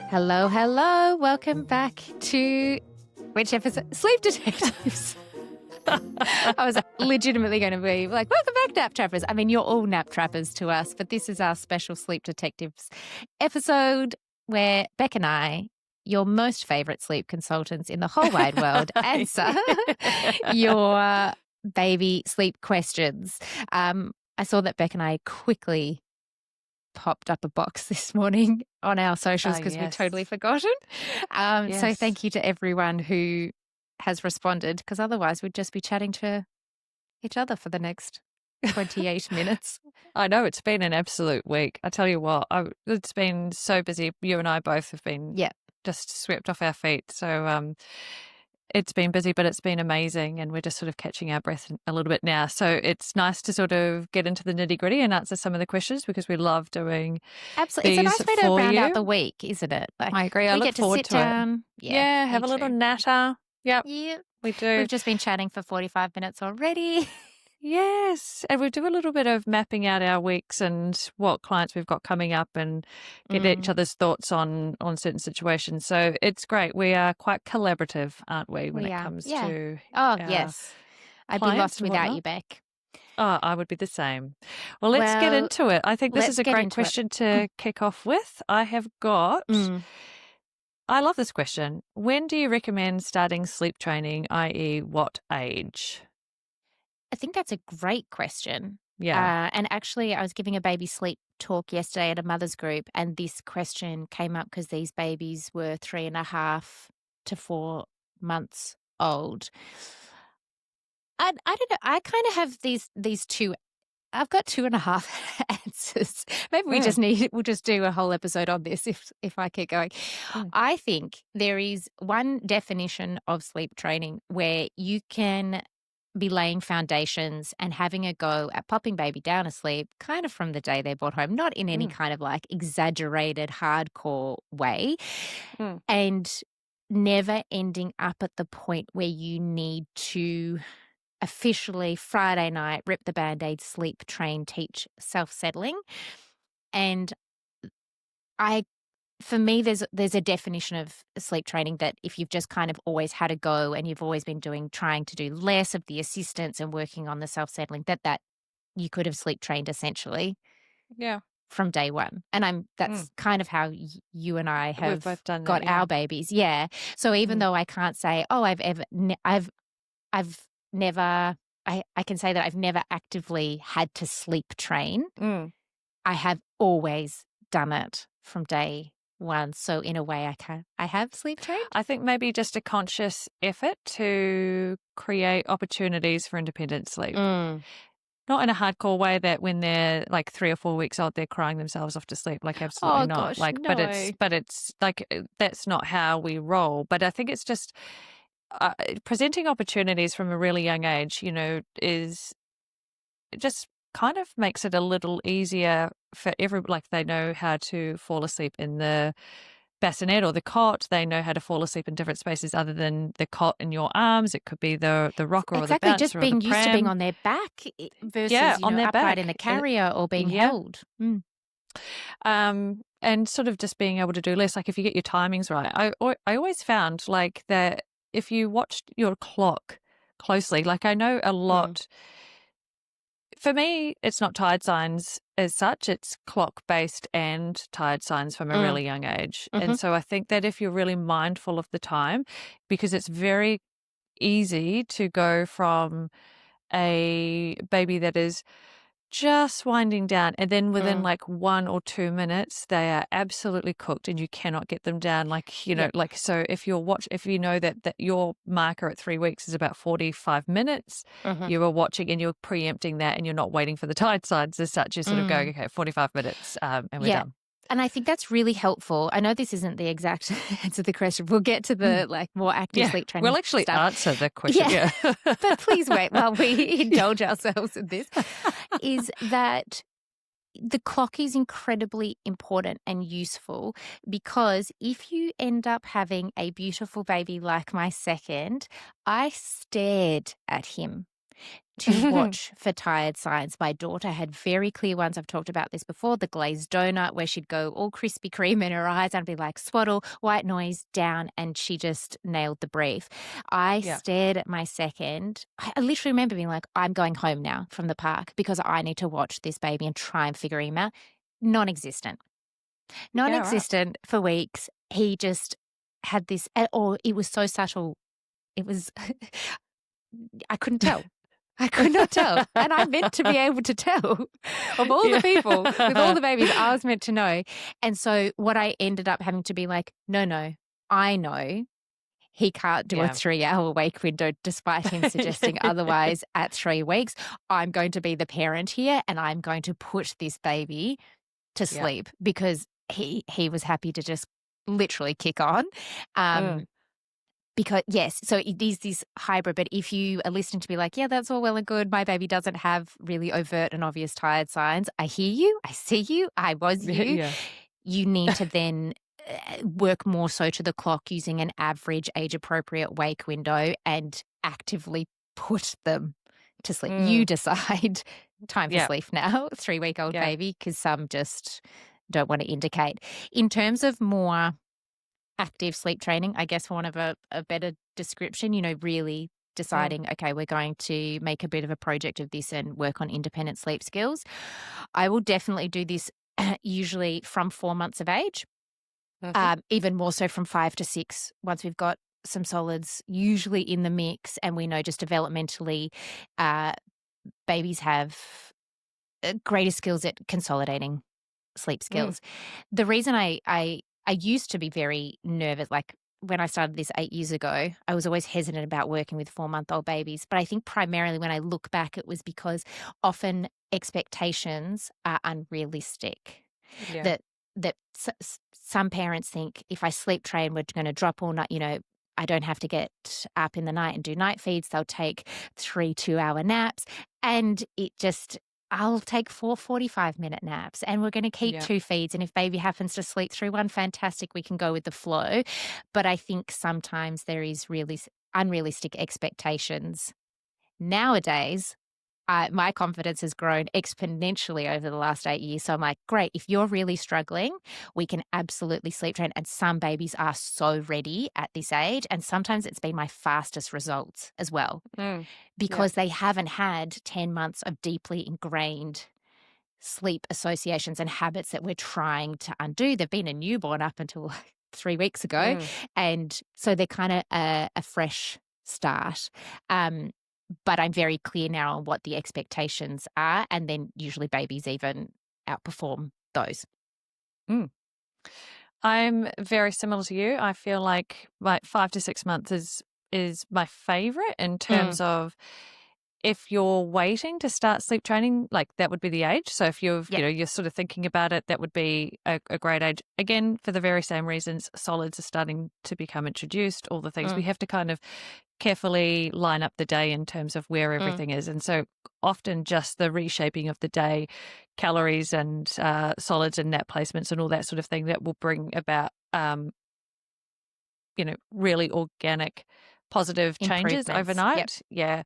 Hello, hello. Welcome back to which episode? Sleep Detectives. I was legitimately going to be like, welcome back, Nap Trappers. I mean, you're all Nap Trappers to us, but this is our special Sleep Detectives episode where Beck and I, your most favourite sleep consultants in the whole wide world, answer your baby sleep questions. I saw that Beck and I quickly popped up a box this morning on our socials because we'd totally forgotten. So thank you to everyone who has responded, because otherwise we'd just be chatting to each other for the next 28 minutes. I know, it's been an absolute week. I tell you what, it's been so busy. You and I both have been just swept off our feet. So it's been busy, but it's been amazing, and we're just sort of catching our breath a little bit now. So it's nice to sort of get into the nitty-gritty and answer some of the questions, because we love doing Absolutely. It's a nice way to round out the week, isn't it? Like, I agree. I look forward to down. It. Yeah, have a little natter. Yep. Yeah, we do. We've just been chatting for 45 minutes already. Yes. And we do a little bit of mapping out our weeks and what clients we've got coming up, and get each other's thoughts on certain situations. So it's great. We are quite collaborative, aren't we, when it comes to yes. I'd be lost without you, Beck. Oh, I would be the same. Well, let's get into it. I think this is a great question to kick off with. I have got... I love this question. When do you recommend starting sleep training, i.e. what age? I think that's a great question. Yeah. And actually, I was giving a baby sleep talk yesterday at a mother's group, and this question came up because these babies were 3.5 to 4 months old. I don't know. I kind of have these two. I've got 2.5 answers. Maybe we'll just do a whole episode on this if I keep going. I think there is one definition of sleep training where you can be laying foundations and having a go at popping baby down asleep kind of from the day they're brought home, not in any kind of like exaggerated hardcore way, and never ending up at the point where you need to officially Friday night rip the Band-Aid, sleep train, teach self-settling. And for me, there's a definition of sleep training that if you've just kind of always had a go and you've always been trying to do less of the assistance and working on the self-settling, that you could have sleep trained essentially from day one. And that's kind of how you and I have both done got our babies. Yeah. So even though I can't say, I can say that I've never actively had to sleep train. I have always done it from day one. So in a way I have sleep trained. I think maybe just a conscious effort to create opportunities for independent sleep. Not in a hardcore way that when they're like 3 or 4 weeks old, they're crying themselves off to sleep. Like absolutely not. Gosh, like, no. but it's like, that's not how we roll. But I think it's just presenting opportunities from a really young age, is just kind of makes it a little easier for like they know how to fall asleep in the bassinet or the cot. They know how to fall asleep in different spaces other than the cot in your arms. It could be the rocker or the bouncer just being or the used pram. to being on their back versus on their upright back in the carrier or being held. And sort of just being able to do less. Like if you get your timings right, I always found like that if you watched your clock closely, like I know a lot. For me, it's not tired signs as such. It's clock-based and tired signs from a really young age. And so I think that if you're really mindful of the time, because it's very easy to go from a baby that is just winding down, and then within like 1 or 2 minutes they are absolutely cooked and you cannot get them down, like like, so if you know that your marker at 3 weeks is about 45 minutes, you are watching and you're preempting that and you're not waiting for the tired signs as such. You're sort of going, okay, 45 minutes and we're done. And I think that's really helpful. I know this isn't the exact answer to the question. We'll get to the like more active sleep training. We'll actually answer the question. Yeah. But please wait while we indulge ourselves in this. Is that the clock is incredibly important and useful, because if you end up having a beautiful baby like my second, I stared at him to watch for tired signs. My daughter had very clear ones. I've talked about this before, the glazed donut where she'd go all Krispy Kreme in her eyes. I'd be like, swaddle, white noise, down, and she just nailed the brief. I Yeah. stared at my second. I literally remember being like, I'm going home now from the park because I need to watch this baby and try and figure him out. Non-existent. Yeah, right. Non-existent for weeks. He just had this, or it was so subtle. It was, I couldn't tell. I could not tell. And I meant to be able to tell. Of all the people, with all the babies, I was meant to know. And so what I ended up having to be like, no, I know he can't do a Yeah. 3-hour wake window despite him suggesting otherwise at 3 weeks. I'm going to be the parent here and I'm going to put this baby to Yeah. sleep because he was happy to just literally kick on. Because, yes, so it is this hybrid, but if you are listening to be like, yeah, that's all well and good, my baby doesn't have really overt and obvious tired signs, I hear you, I see you, I was you. Yeah. You need to then work more so to the clock using an average age-appropriate wake window and actively put them to sleep. You decide time for Yeah. sleep now, 3-week-old Yeah. baby, because some just don't want to indicate. In terms of more active sleep training, I guess, for want of a better description, really deciding, okay, we're going to make a bit of a project of this and work on independent sleep skills. I will definitely do this usually from 4 months of age, even more so from 5 to 6, once we've got some solids usually in the mix and we know just developmentally babies have greater skills at consolidating sleep skills. The reason I used to be very nervous, like when I started this 8 years ago, I was always hesitant about working with 4-month-old babies. But I think primarily when I look back, it was because often expectations are unrealistic. Yeah. That some parents think if I sleep train, we're going to drop all night, I don't have to get up in the night and do night feeds. They'll take 3 2-hour naps. And I'll take 4 45-minute naps and we're going to keep Yeah. 2 feeds. And if baby happens to sleep through one, fantastic, we can go with the flow. But I think sometimes there is really unrealistic expectations. Nowadays, my confidence has grown exponentially over the last 8 years. So I'm like, great, if you're really struggling, we can absolutely sleep train. And some babies are so ready at this age. And sometimes it's been my fastest results as well because they haven't had 10 months of deeply ingrained sleep associations and habits that we're trying to undo. They've been a newborn up until 3 weeks ago. And so they're kind of a fresh start. But I'm very clear now on what the expectations are. And then usually babies even outperform those. I'm very similar to you. I feel like 5 to 6 months is my favorite in terms of if you're waiting to start sleep training, like that would be the age. So if you're sort of thinking about it, that would be a great age. Again, for the very same reasons, solids are starting to become introduced, all the things. We have to kind of carefully line up the day in terms of where everything is. And so often just the reshaping of the day, calories and solids and nap placements and all that sort of thing that will bring about, really organic, positive changes overnight. Yeah.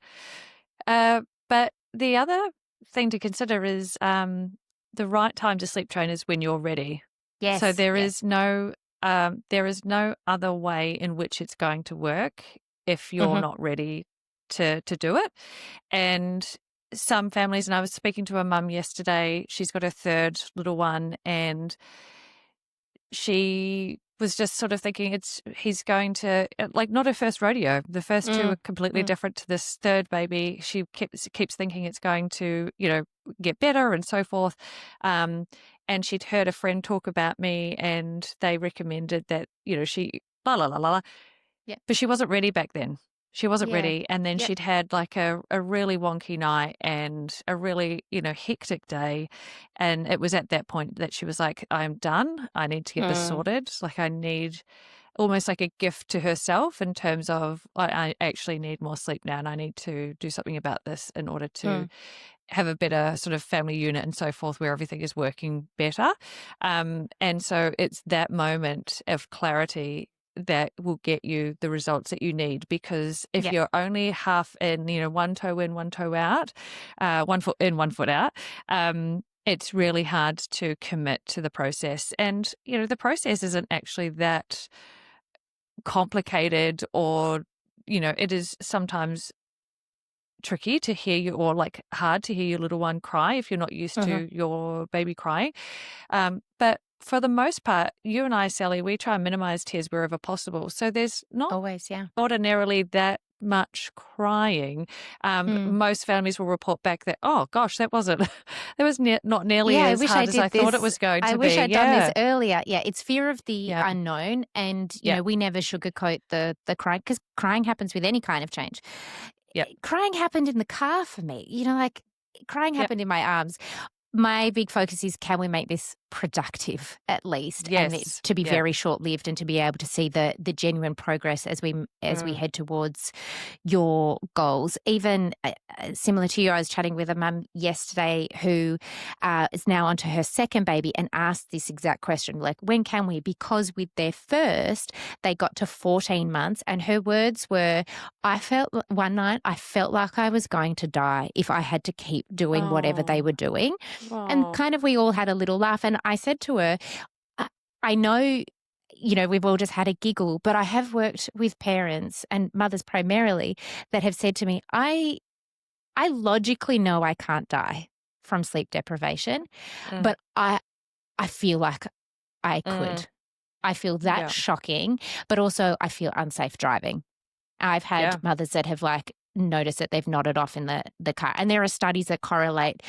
But the other thing to consider is the right time to sleep train is when you're ready. Yes. So there is no other way in which it's going to work if you're not ready to do it. And some families, and I was speaking to a mum yesterday, she's got her 3rd little one, and she was just sort of thinking he's going to, like, not her first rodeo. The first 2 are completely different to this 3rd baby. She keeps thinking it's going to, get better and so forth. And she'd heard a friend talk about me and they recommended that, she la la la la la. Yeah. But she wasn't ready back then. She wasn't ready. And then she'd had like a really wonky night and a really, hectic day. And it was at that point that she was like, I'm done. I need to get this sorted. Like I need almost like a gift to herself in terms of I actually need more sleep now and I need to do something about this in order to have a better sort of family unit and so forth where everything is working better. And so it's that moment of clarity that will get you the results that you need. Because if Yeah. you're only half in, one toe in, one toe out, 1 foot in, 1 foot out, it's really hard to commit to the process. And, the process isn't actually that complicated, or, it is sometimes tricky to hear you, or like hard to hear your little one cry if you're not used Mhm. to your baby crying. But for the most part, you and I, Sally, we try and minimize tears wherever possible. So there's not Always, yeah. ordinarily that much crying. Mm. Most families will report back that, oh gosh, that wasn't, that was not nearly Yeah, I as wish I hard as I did thought it this. was going I to wish be. I'd done this Yeah. earlier. Yeah, it's fear of the Yeah. unknown, and Yeah. we never sugarcoat the crying, because crying happens with any kind of change. Yeah. Crying happened in the car for me. Like crying Yeah. happened in my arms. My big focus is, can we make this productive at least, and it Yes. to be Yeah. very short lived, and to be able to see the genuine progress as we Mm. head towards your goals. Even similar to you, I was chatting with a mum yesterday who is now onto her second baby, and asked this exact question, like, when can we? Because with their first, they got to 14 months, and her words were, one night I felt like I was going to die if I had to keep doing whatever they Oh. were doing. And Oh. kind of we all had a little laugh. And I said to her, I, I know, we've all just had a giggle, but I have worked with parents and mothers primarily that have said to me, I logically know I can't die from sleep deprivation, Mm. but I feel like I Mm. could. I feel that Yeah. shocking, but also I feel unsafe driving. I've had Yeah. mothers that have noticed that they've nodded off in the car. And there are studies that correlate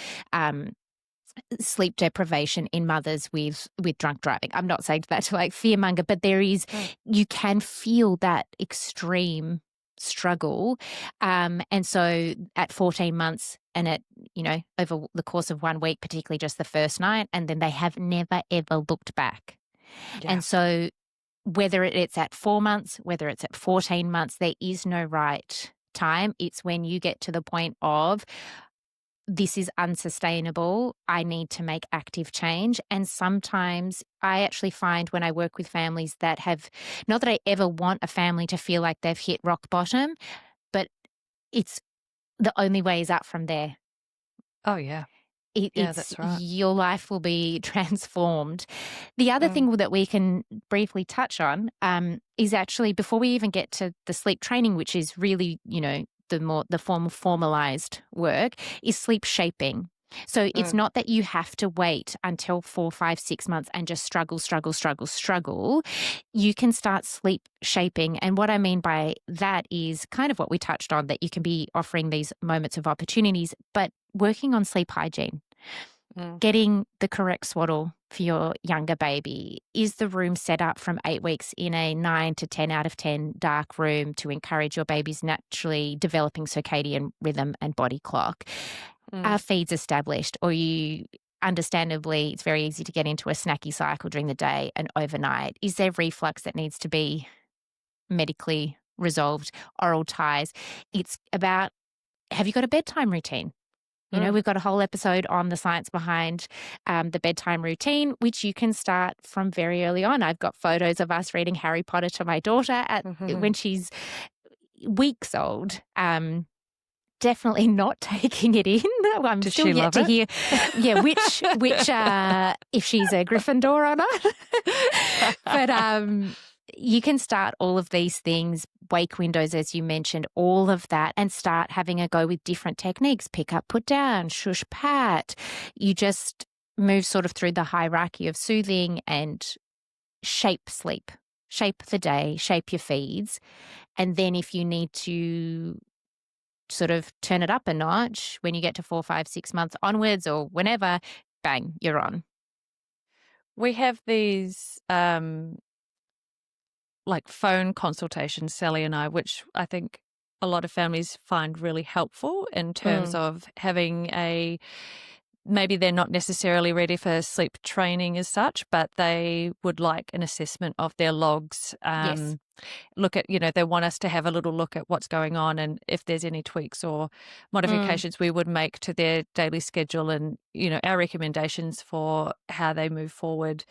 sleep deprivation in mothers with drunk driving. I'm not saying that to fearmonger, but there is, Mm. you can feel that extreme struggle. And so at 14 months, and over the course of 1 week, particularly just the first night, and then they have never, ever looked back. Yeah. And so whether it's at 4 months, whether it's at 14 months, there is no right time. It's when you get to the point of, this is unsustainable, I need to make active change. And sometimes I actually find when I work with families that have, not that I ever want a family to feel like they've hit rock bottom, but it's the only way is up from there. Oh, yeah. Yeah, It's that's right. your life will be transformed. The other Mm. thing that we can briefly touch on is actually, before we even get to the sleep training, which is really, the form of formalized work, is sleep shaping. So it's Mm. not that you have to wait until 4, 5, 6 months and just struggle, struggle, struggle, struggle. You can start sleep shaping. And what I mean by that is kind of what we touched on, that you can be offering these moments of opportunities, but working on sleep hygiene, Mm. getting the correct swaddle for your younger baby. Is the room set up from 8 weeks in a 9 to 10 out of 10 dark room to encourage your baby's naturally developing circadian rhythm and body clock? Are Mm. feeds established, or understandably, it's very easy to get into a snacky cycle during the day and overnight? Is there reflux that needs to be medically resolved? Oral ties? It's about, have you got a bedtime routine? Mm. We've got a whole episode on the science behind the bedtime routine, which you can start from very early on. I've got photos of us reading Harry Potter to my daughter when she's weeks old. Definitely not taking it in. I'm Does still she yet love to it? hear, yeah, which if she's a Gryffindor or not. But you can start all of these things, wake windows, as you mentioned, all of that, and start having a go with different techniques. Pick up, put down, shush, pat. You just move sort of through the hierarchy of soothing and shape sleep, shape the day, shape your feeds. And then if you need to sort of turn it up a notch when you get to 4, 5, 6 months onwards, or whenever, bang, you're on. We have these like phone consultations, Sally and I, which I think a lot of families find really helpful in terms Mm. of having maybe they're not necessarily ready for sleep training as such, but they would like an assessment of their logs. Yes. Look at, they want us to have a little look at what's going on, and if there's any tweaks or Mm. modifications we would make to their daily schedule, and, our recommendations for how they move forward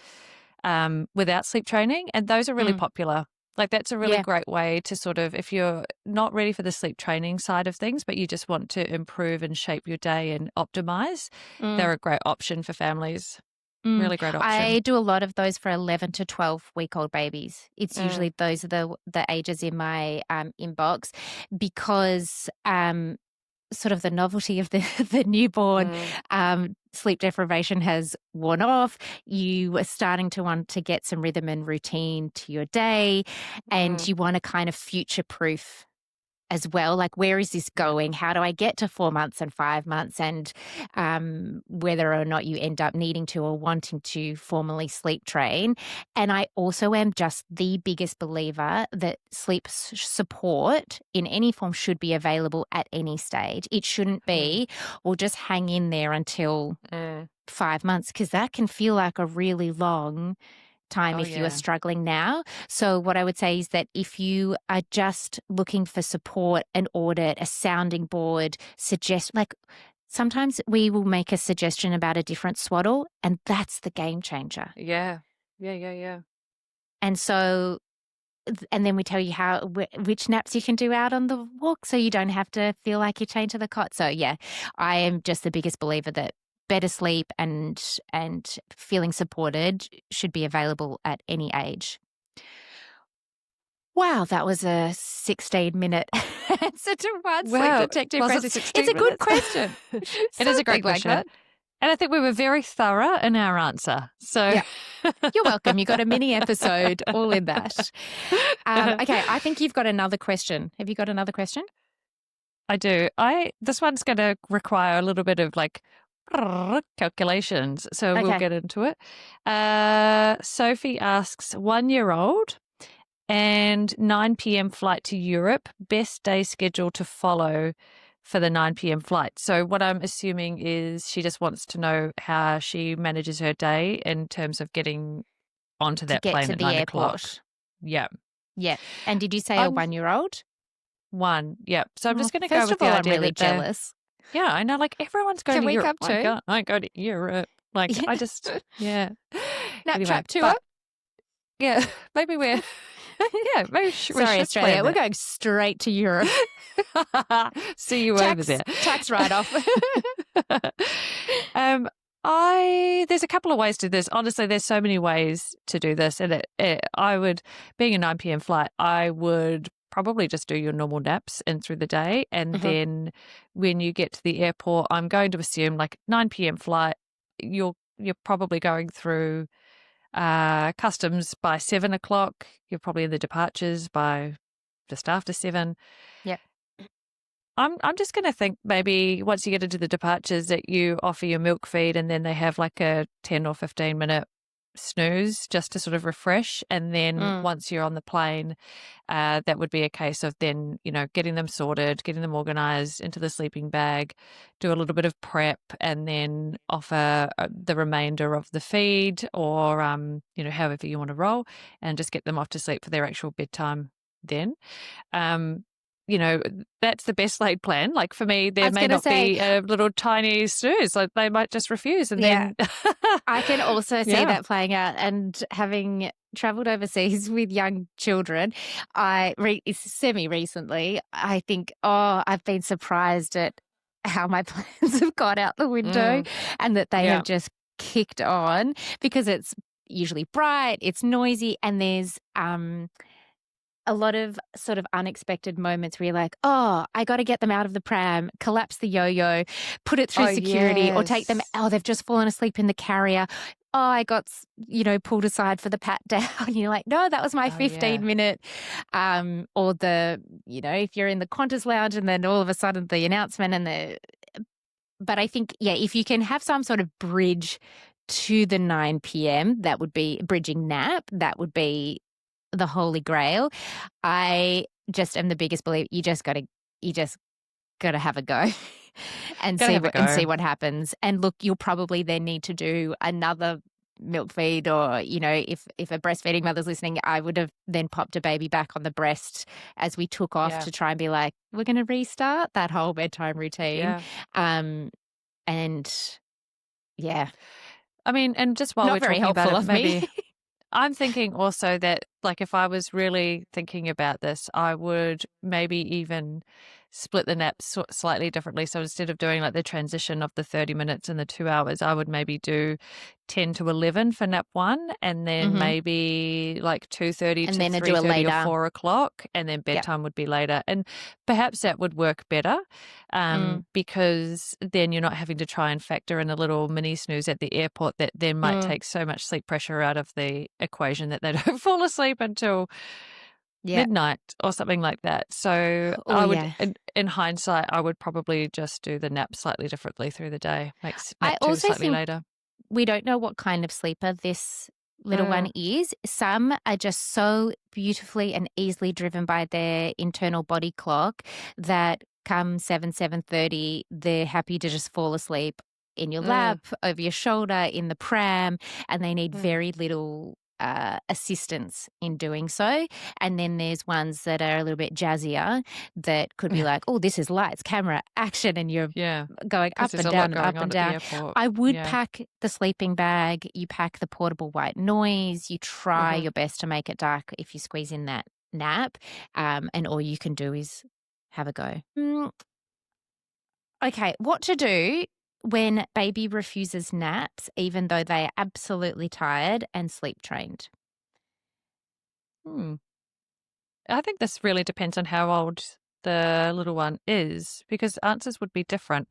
without sleep training. And those are really Mm. popular. Like that's a really Yeah. great way to sort of, if you're not ready for the sleep training side of things, but you just want to improve and shape your day and optimize, Mm. they're a great option for families. Mm. Really great option. I do a lot of those for 11 to 12-week-old babies. It's Mm. usually those are the ages in my inbox because sort of the novelty of the the newborn sleep deprivation has worn off. You are starting to want to get some rhythm and routine to your day, and Mm. you want to kind of future proof as well. Like, where is this going? How do I get to 4 months and 5 months? And whether or not you end up needing to or wanting to formally sleep train. And I also am just the biggest believer that sleep support in any form should be available at any stage. It shouldn't be, or just hang in there until 5 months, because that can feel like a really long time if you are struggling now. So what I would say is that if you are just looking for support, an audit, a sounding board, like sometimes we will make a suggestion about a different swaddle, and that's the game changer. Yeah. Yeah. And so and then we tell you which naps you can do out on the walk, so you don't have to feel like you're chained to the cot. So yeah, I am just the biggest believer that better sleep and feeling supported should be available at any age. Wow, that was a 16-minute answer to one sleep Wow. detective Was it question. 16 It's a good minutes? question. It is a great Something like question. that. And I think we were very thorough in our answer. So Yeah. You're welcome. You got a mini episode all in that. Okay, I think you've got another question. Have you got another question? I do. This one's going to require a little bit of like calculations, so we'll Okay. get into it. Sophie asks, 1-year-old and 9 p.m. flight to Europe, best day schedule to follow for the 9 p.m. flight. So what I'm assuming is she just wants to know how she manages her day in terms of getting onto To that get plane to at the 9 o'clock. airport. Yeah. Yeah. And did you say a I'm 1-year-old? 1. Yeah. So I'm just going to go First with of the all, I'm idea really that they're, jealous. yeah, I know, like everyone's going Can to we Europe. come too? I go to Europe. Like I just, yeah. Nap Anyway, trap tour? but yeah, maybe we're, yeah, maybe we should Sorry, Australia. plan We're going straight to Europe. that. See you over there. Tax write-off. There's a couple of ways to do this. Honestly, there's so many ways to do this. And I would, being a 9 p.m. flight, I would probably just do your normal naps in through the day. And then when you get to the airport, I'm going to assume like 9 p.m. flight, you're probably going through customs by 7 o'clock. You're probably in the departures by just after 7. Yep. I'm just going to think maybe once you get into the departures that you offer your milk feed and then they have like a 10 or 15 minute snooze just to sort of refresh. And then once you're on the plane, that would be a case of then, getting them sorted, getting them organized into the sleeping bag, do a little bit of prep and then offer the remainder of the feed or, however you want to roll and just get them off to sleep for their actual bedtime then. That's the best laid plan. Like for me, there may not be a little tiny snooze. Like they might just refuse. And then I can also see that playing out. And having traveled overseas with young children, semi-recently, I think, I've been surprised at how my plans have gone out the window and that they have just kicked on because it's usually bright, it's noisy, and there's a lot of sort of unexpected moments where you're like, I got to get them out of the pram, collapse the yo-yo, put it through security or take them. They've just fallen asleep in the carrier. I got, pulled aside for the pat down. You're like, no, that was my 15-minute. Or if you're in the Qantas lounge and then all of a sudden the announcement but I think, if you can have some sort of bridge to the 9 p.m., that would be bridging nap. That would be the holy grail. I just am the biggest believer. You just got to have a go and see what happens. And look, you'll probably then need to do another milk feed or, if a breastfeeding mother's listening, I would have then popped a baby back on the breast as we took off to try and be like, we're going to restart that whole bedtime routine. And yeah. I mean, and just while Not we're very talking about helpful it, of maybe me. I'm thinking also that, like, if I was really thinking about this, I would maybe even split the naps slightly differently. So instead of doing like the transition of the 30 minutes and the 2 hours, I would maybe do 10 to 11 for nap one, and then Mhm. maybe like 2:30 And to then I do a 3:30 or later. 4 o'clock, and then Yep. bedtime would be later. And perhaps that would work better, Mm, because then you're not having to try and factor in a little mini snooze at the airport that then might mm, take so much sleep pressure out of the equation that they don't fall asleep until yep. midnight or something like that. So Oh, I would, yeah. in hindsight, I would probably just do the nap slightly differently through the day. Makes I nap two also slightly think later. we don't know what kind of sleeper this little one Mm, is. Some are just so beautifully and easily driven by their internal body clock that come 7:30, they're happy to just fall asleep in your mm, lap, over your shoulder, in the pram, and they need mm. very little assistance in doing so. And then there's ones that are a little bit jazzier that could be like, oh, this is lights, camera, action, and you're Yeah, going because up there's and a lot down and going up and on at the down. airport. I would Yeah. pack the sleeping bag, you pack the portable white noise, you try Hmm. your best to make it dark if you squeeze in that nap, and all you can do is have a go. Okay, what to do when baby refuses naps even though they are absolutely tired and sleep trained? Hmm. I think this really depends on how old the little one is, because answers would be different.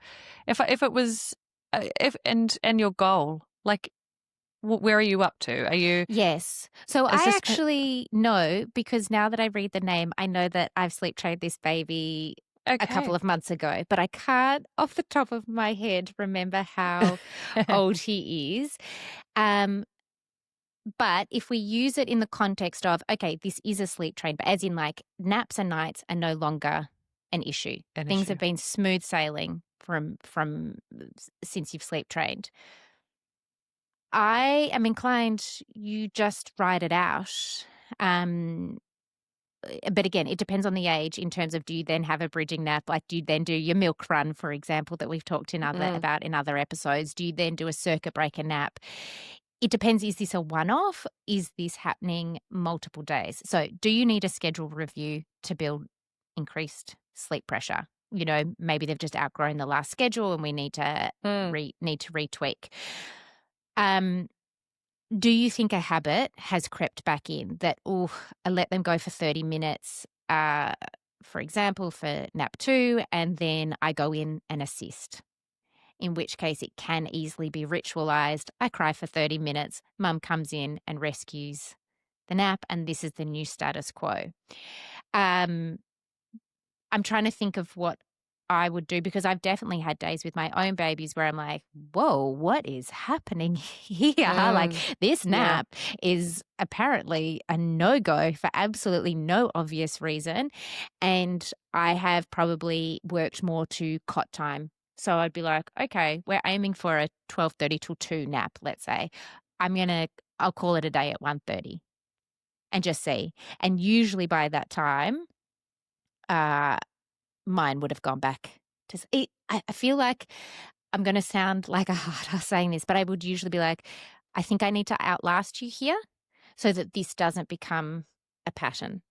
If it was, if and your goal, like, where are you up to? Are you, Yes. So is I this actually know because now that I read the name, I know that I've sleep trained this baby a couple okay? of months ago, but I can't off the top of my head remember how old he is. Um, but if we use it in the context of, okay, this is a sleep train, but as in like naps and nights are no longer an issue. An Things issue. have been smooth sailing from since you've sleep trained. I am inclined you just ride it out. Um, but again, it depends on the age in terms of do you then have a bridging nap? Like, do you then do your milk run, for example, that we've talked Mm, about in other episodes? Do you then do a circuit breaker nap? It depends. Is this a one off? Is this happening multiple days? So, do you need a schedule review to build increased sleep pressure? You know, maybe they've just outgrown the last schedule and we need to mm. retweak. Um, do you think a habit has crept back in that, oh, I let them go for 30 minutes, for example, for nap two, and then I go in and assist? In which case it can easily be ritualized. I cry for 30 minutes, mum comes in and rescues the nap, and this is the new status quo. Um, I'm trying to think of what I would do because I've definitely had days with my own babies where I'm like, whoa, what is happening here? Like, Mm. this Yeah. nap is apparently a no go for absolutely no obvious reason. And I have probably worked more to cot time. So I'd be like, okay, we're aiming for a 12:30 till 2 nap, let's say. I'll call it a day at 1:30 and just see. And usually by that time, uh, mine would have gone back to I feel like I'm gonna sound like a hard ass saying this, but I would usually be like, "I think I need to outlast you here so that this doesn't become a pattern."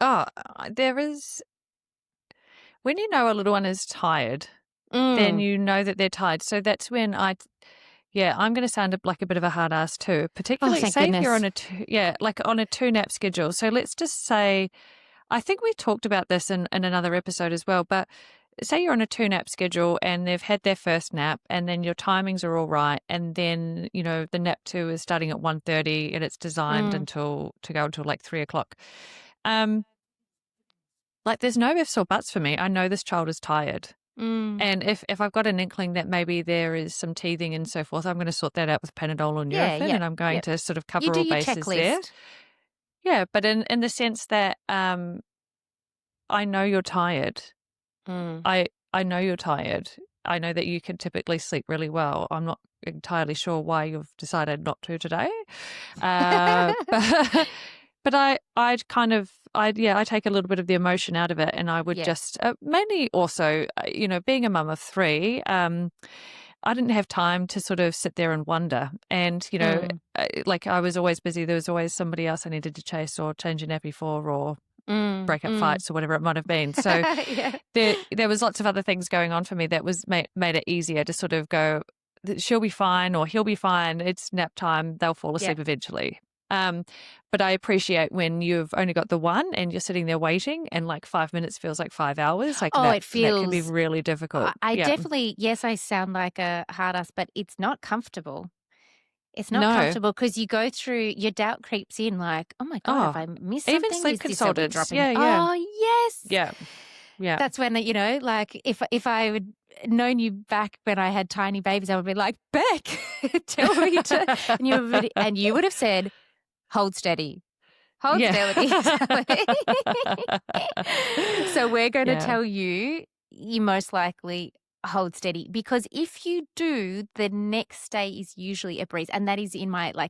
Oh, there is, when you know a little one is tired, then Mm. you know that they're tired. So that's when yeah, I'm going to sound like a bit of a hard ass too, Oh, particularly thank say if you're on goodness. yeah, like on a 2 nap schedule. So let's just say, I think we talked about this in another episode as well, but say you're on a 2 nap schedule and they've had their first nap and then your timings are all right. And then, the nap two is starting at 1:30 and it's designed Mm, to go until like 3 o'clock. Um, like there's no ifs or buts for me. I know this child is tired. mm. And if I've got an inkling that maybe there is some teething and so forth, I'm going to sort that out with Panadol or Yeah, Nurofen, yep, and I'm going yep. to sort of You cover do all your bases there. checklist. Yeah, but in the sense that I know you're tired. Mm. I know you're tired. I know that you can typically sleep really well. I'm not entirely sure why you've decided not to today. But but I take a little bit of the emotion out of it, and I would Yeah. just mainly also, being a mum of three. I didn't have time to sort of sit there and wonder. And, like I was always busy. There was always somebody else I needed to chase or change a nappy for or break up fights or whatever it might have been. So Yeah. there was lots of other things going on for me that was made it easier to sort of go, she'll be fine or he'll be fine. It's nap time. They'll fall asleep eventually. But I appreciate when you've only got the one and you're sitting there waiting and like 5 minutes feels like 5 hours. Like Oh, it that can be feels really difficult. I Yeah. definitely, yes, I sound like a hard ass, but it's not comfortable. It's not No. comfortable because you go through, your doubt creeps in like, oh my God, have I missed even something? sleep Is this, are we consultants. dropping? Yeah. Oh, yes. Yeah. Yeah. That's when, like if I would known you back when I had tiny babies, I would be like, Beck, tell me to, and you would have said, hold steady. Hold steady. So we're going to tell you most likely hold steady, because if you do, the next day is usually a breeze. And that is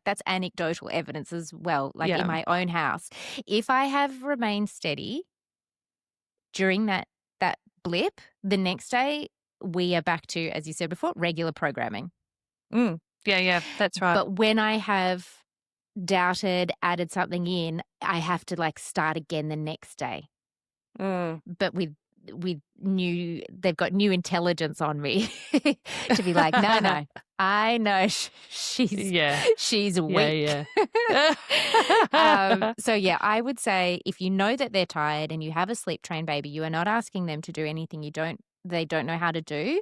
that's anecdotal evidence as well, in my own house. If I have remained steady during that blip, the next day we are back to, as you said before, regular programming. Yeah, that's right. But when I have doubted, added something in, I have to start again the next day. But with they've got new intelligence on me to be like, no, I know she's weak. So I would say if you know that they're tired and you have a sleep trained baby, you are not asking them to do anything they don't know how to do.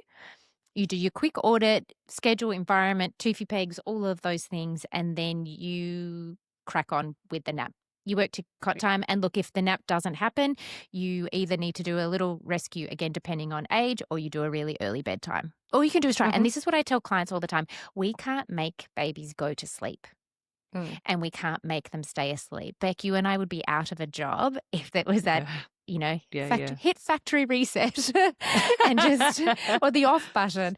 You do your quick audit, schedule, environment, toofy pegs, all of those things, and then you crack on with the nap. You work to cot time, and look, if the nap doesn't happen, you either need to do a little rescue, again, depending on age, or you do a really early bedtime. All you can do is try. And this is what I tell clients all the time. We can't make babies go to sleep. And we can't make them stay asleep. Beck, you and I would be out of a job if that was that, hit factory reset and just, or the off button.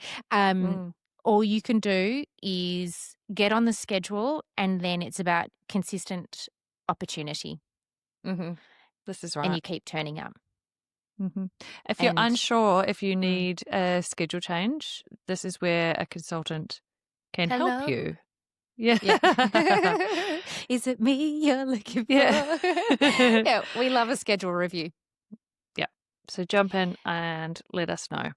All you can do is get on the schedule, and then it's about consistent opportunity. This is right. And you keep turning up. If you're unsure if you need a schedule change, this is where a consultant can help you. Yeah. Is it me you're looking for? Yeah, we love a schedule review. Yeah. So jump in and let us know.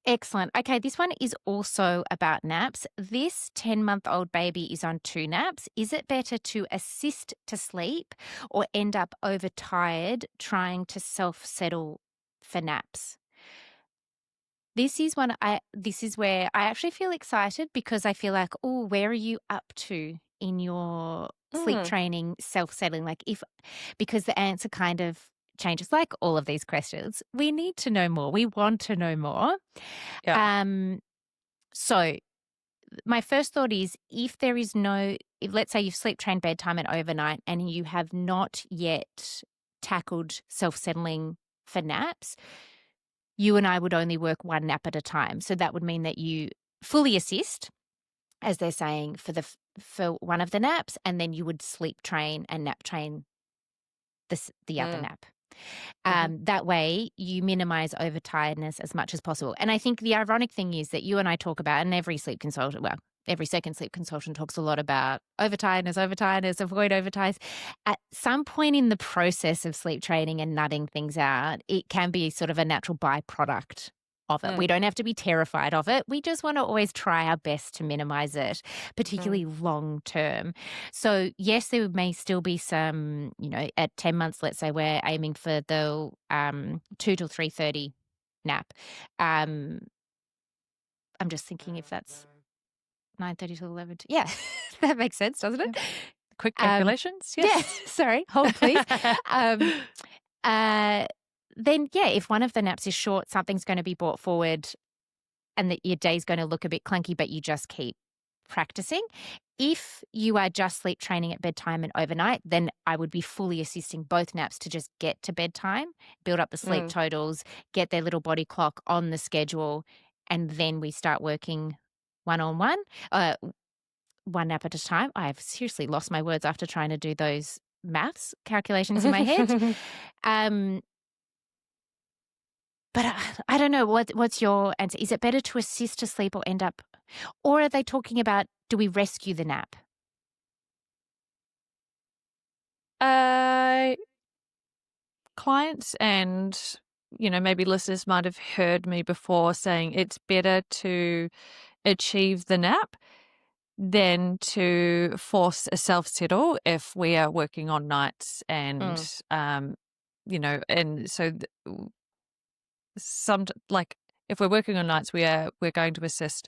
Excellent. Okay, this one is also about naps. This 10-month-old baby is on 2 naps. Is it better to assist to sleep or end up overtired trying to self-settle for naps? This is where I actually feel excited, because I feel like, oh, where are you up to in your sleep training, self-settling? Because the answer kind of changes, like all of these questions. We need to know more. We want to know more. Yeah. So my first thought is, if let's say you've sleep trained bedtime and overnight and you have not yet tackled self-settling for naps, you and I would only work one nap at a time. So that would mean that you fully assist, as they're saying, for one of the naps, and then you would sleep train and nap train the other nap. That way you minimize overtiredness as much as possible. And I think the ironic thing is that you and I talk about, and every second sleep consultant talks a lot about overtiredness, avoid overtiredness. At some point in the process of sleep training and nutting things out, it can be sort of a natural byproduct of it. We don't have to be terrified of it. We just want to always try our best to minimize it, particularly long term. So yes, there may still be some, at 10 months, let's say we're aiming for the 2 till 3:30 nap. I'm just thinking if that's 9:30 to 11. Yeah, that makes sense, doesn't it? Quick calculations. Yes. Yeah, sorry. Hold, please. Then, if one of the naps is short, something's going to be brought forward and that your day's going to look a bit clunky, but you just keep practicing. If you are just sleep training at bedtime and overnight, then I would be fully assisting both naps to just get to bedtime, build up the sleep totals, get their little body clock on the schedule, and then we start working one-on-one, one nap at a time. I've seriously lost my words after trying to do those maths calculations in my head. But I don't know. What's your answer? Is it better to assist to sleep or end up Or are they talking about, do we rescue the nap? Clients and, maybe listeners might have heard me before saying it's better to achieve the nap than to force a self-settle if we are working on nights and, and so if we're working on nights, we're going to assist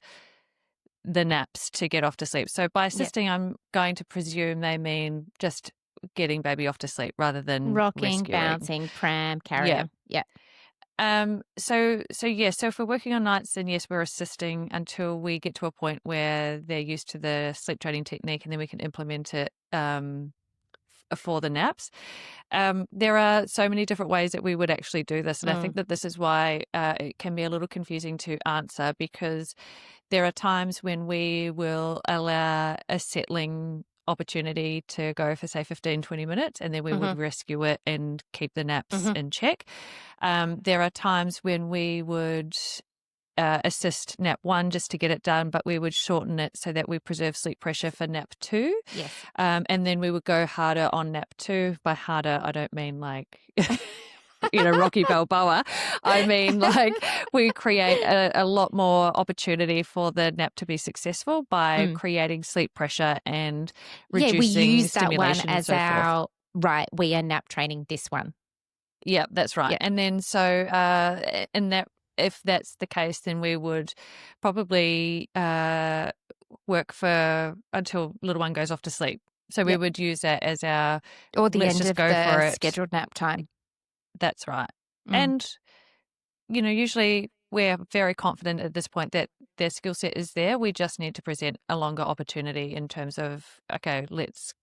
the naps to get off to sleep. So by assisting, I'm going to presume they mean just getting baby off to sleep rather than Rocking, rescuing. bouncing, pram, carrier. Yeah. So if we're working on nights, then yes, we're assisting until we get to a point where they're used to the sleep training technique, and then we can implement it for the naps. There are so many different ways that we would actually do this, and I think that this is why it can be a little confusing to answer, because there are times when we will allow a settling opportunity to go for, say, 15, 20 minutes, and then we would rescue it and keep the naps in check. There are times when we would assist nap 1 just to get it done, but we would shorten it so that we preserve sleep pressure for nap 2. Yes. And then we would go harder on nap 2. By harder, I don't mean like Rocky Balboa. I mean, like, we create a lot more opportunity for the nap to be successful by creating sleep pressure and reducing we use that one stimulation as and so forth. Right, we are nap training this one. Yeah, that's right. Yep. And then if that's the case, then we would probably work for until little one goes off to sleep. So we would use that as our, or the let's end just of go the for it. scheduled nap time. That's right. And, usually we're very confident at this point that their skill set is there. We just need to present a longer opportunity in terms of, okay, let's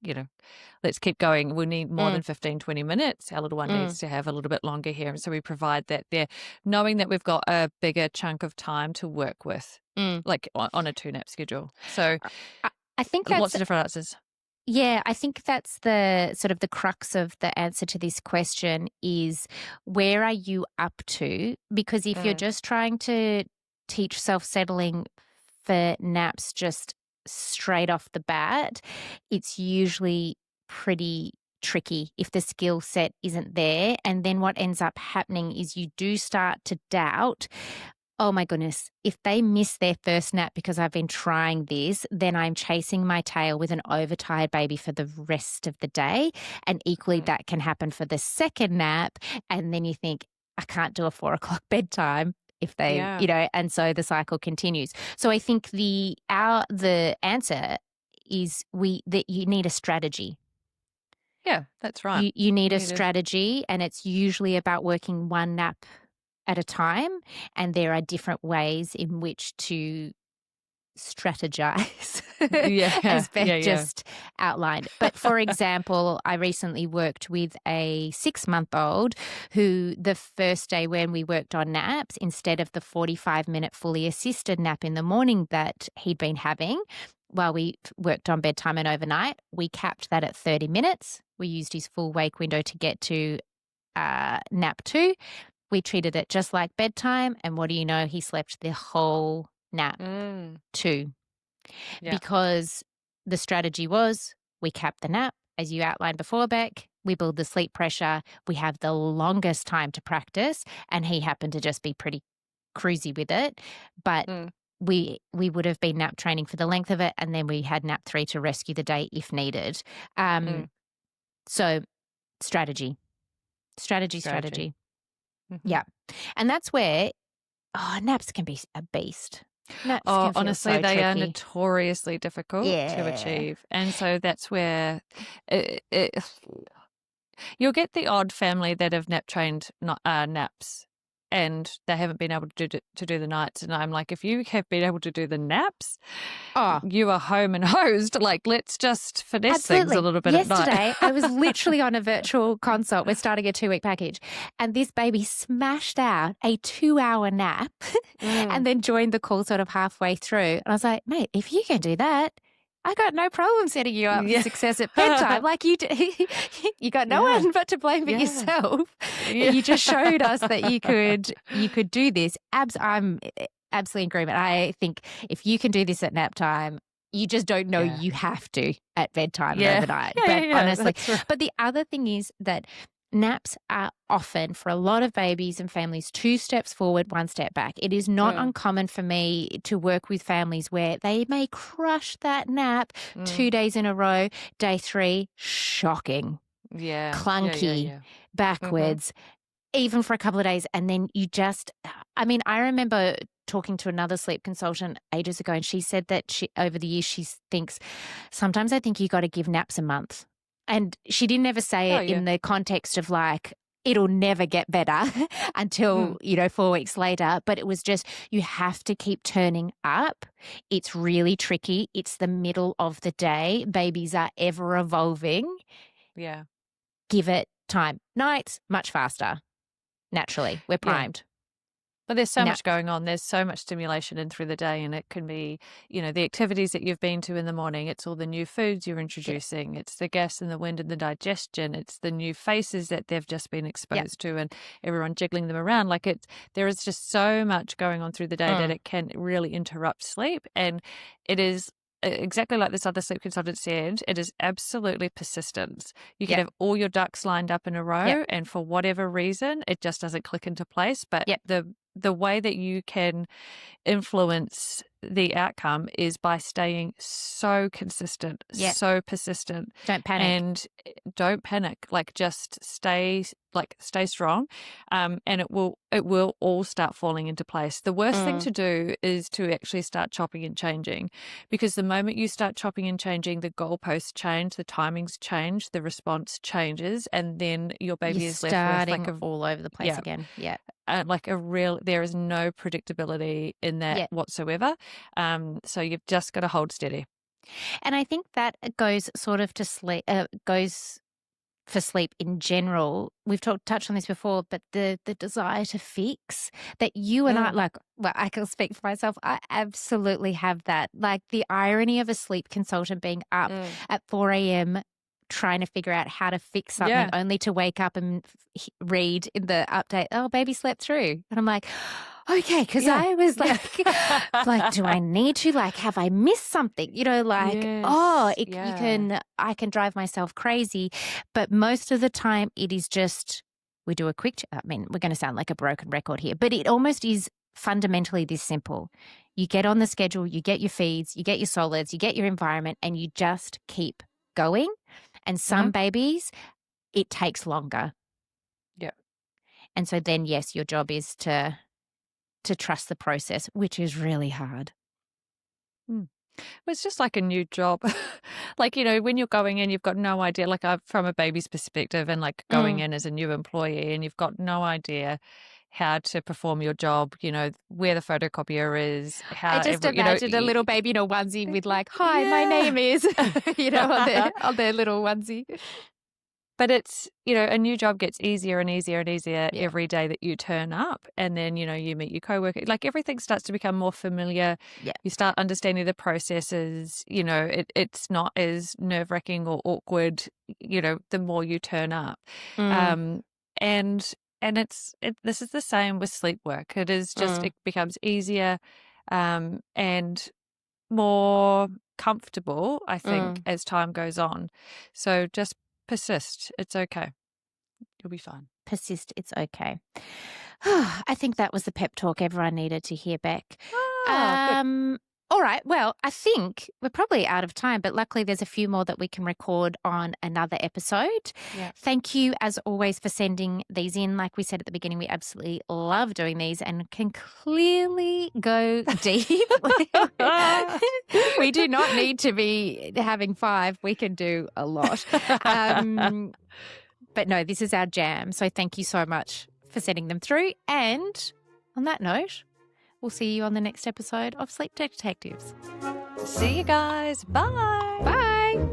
keep going. We need more than 15, 20 minutes. Our little one needs to have a little bit longer here. And so we provide that there, knowing that we've got a bigger chunk of time to work with, like on a 2-nap schedule. So I think lots of different answers. Yeah, I think that's the sort of the crux of the answer to this question is, where are you up to? Because if you're just trying to teach self-settling for naps just straight off the bat, it's usually pretty tricky if the skill set isn't there. And then what ends up happening is you do start to doubt, oh my goodness, if they miss their first nap because I've been trying this, then I'm chasing my tail with an overtired baby for the rest of the day. And equally, that can happen for the second nap. And then you think, I can't do a 4 o'clock bedtime if they, and so the cycle continues. So I think the answer is that you need a strategy. Yeah, that's right. You need a strategy, and it's usually about working one nap at a time, and there are different ways in which to strategize, as Beth just outlined. But for example, I recently worked with a 6-month-old who the first day when we worked on naps, instead of the 45-minute fully assisted nap in the morning that he'd been having while we worked on bedtime and overnight, we capped that at 30 minutes. We used his full wake window to get to nap 2. We treated it just like bedtime, and what do you know? He slept the whole nap 2. Yeah. Because the strategy was, we cap the nap, as you outlined before, Beck. We build the sleep pressure. We have the longest time to practice, and he happened to just be pretty cruisy with it. But we would have been nap training for the length of it, and then we had nap 3 to rescue the day if needed. So strategy. Yeah. And that's where, naps can be a beast. Naps can feel honestly, so they are tricky. notoriously difficult to achieve. And so that's where you'll get the odd family that have nap trained naps and they haven't been able to do the nights. And I'm like, if you have been able to do the naps, you are home and hosed. Like, let's just finesse things a little bit at night. Yesterday, I was literally on a virtual consult. We're starting a 2-week package. And this baby smashed out a 2-hour nap and then joined the call sort of halfway through. And I was like, mate, if you can do that, I got no problem setting you up for success at bedtime. Like you got no one but to blame but yourself. You just showed us that you could do this. I'm absolutely in agreement. I think if you can do this at nap time, you just don't know Yeah. you have to at bedtime and Yeah. overnight. Yeah, But yeah, honestly, that's right. but the other thing is that naps are often, for a lot of babies and families, 2 steps forward, 1 step back. It is not uncommon for me to work with families where they may crush that nap 2 days in a row. Day 3, shocking, Yeah. clunky, Yeah. backwards, even for a couple of days. And then you just, I mean, I remember talking to another sleep consultant ages ago, and she said that over the years, she thinks, sometimes I think you got to give naps a month. And she didn't ever say Oh, it yeah. in the context of like, it'll never get better until, 4 weeks later. But it was just, you have to keep turning up. It's really tricky. It's the middle of the day. Babies are ever evolving. Yeah. Give it time. Nights, much faster. Naturally, we're Yeah. primed. But there's so Now, much going on. There's so much stimulation in through the day, and it can be, the activities that you've been to in the morning. It's all the new foods you're introducing. It's the gas and the wind and the digestion. It's the new faces that they've just been exposed to, and everyone jiggling them around. Like there is just so much going on through the day that it can really interrupt sleep. And it is exactly like this other sleep consultant said, it is absolutely persistence. You can have all your ducks lined up in a row, and for whatever reason, it just doesn't click into place. But the way that you can influence the outcome is by staying so consistent, so persistent. Don't panic. And don't panic. Like, just stay strong. And it will all start falling into place. The worst thing to do is to actually start chopping and changing, because the moment you start chopping and changing, the goalposts change, the timings change, the response changes, and then your baby You're is left with like all over the place again. Yeah. There is no predictability in that whatsoever. So you've just got to hold steady. And I think that goes sort of to sleep, goes for sleep in general. We've touched on this before, but the desire to fix that you and I, I can speak for myself. I absolutely have that. Like the irony of a sleep consultant being up at 4 a.m. trying to figure out how to fix something, only to wake up and read in the update, oh, baby slept through. And I'm like, okay, because I was like, do I need to? Like, have I missed something? I can drive myself crazy. But most of the time it is just, we do a quick, I mean, we're going to sound like a broken record here, but it almost is fundamentally this simple. You get on the schedule, you get your feeds, you get your solids, you get your environment, and you just keep going. And some babies, it takes longer. Yeah. And so then, yes, your job is to trust the process, which is really hard. Well, it's just like a new job. Like, when you're going in, you've got no idea, like from a baby's perspective, and like going in as a new employee, and you've got no idea how to perform your job, where the photocopier is. I just imagined a little baby in a onesie with like, hi, my name is, on their little onesie. But it's, a new job gets easier and easier and easier every day that you turn up. And then, you meet your coworker. Like, everything starts to become more familiar. Yeah. You start understanding the processes. It's not as nerve-wracking or awkward, the more you turn up. And this is the same with sleep work. It is just, it becomes easier and more comfortable, I think, as time goes on. So just persist. It's okay. You'll be fine. Persist. It's okay. I think that was the pep talk everyone needed to hear, Beck. Good. All right. Well, I think we're probably out of time, but luckily there's a few more that we can record on another episode. Yeah. Thank you, as always, for sending these in. Like we said at the beginning, we absolutely love doing these and can clearly go deep. We do not need to be having 5. We can do a lot. But no, this is our jam. So thank you so much for sending them through. And on that note, we'll see you on the next episode of Sleep Detectives. See you guys. Bye. Bye.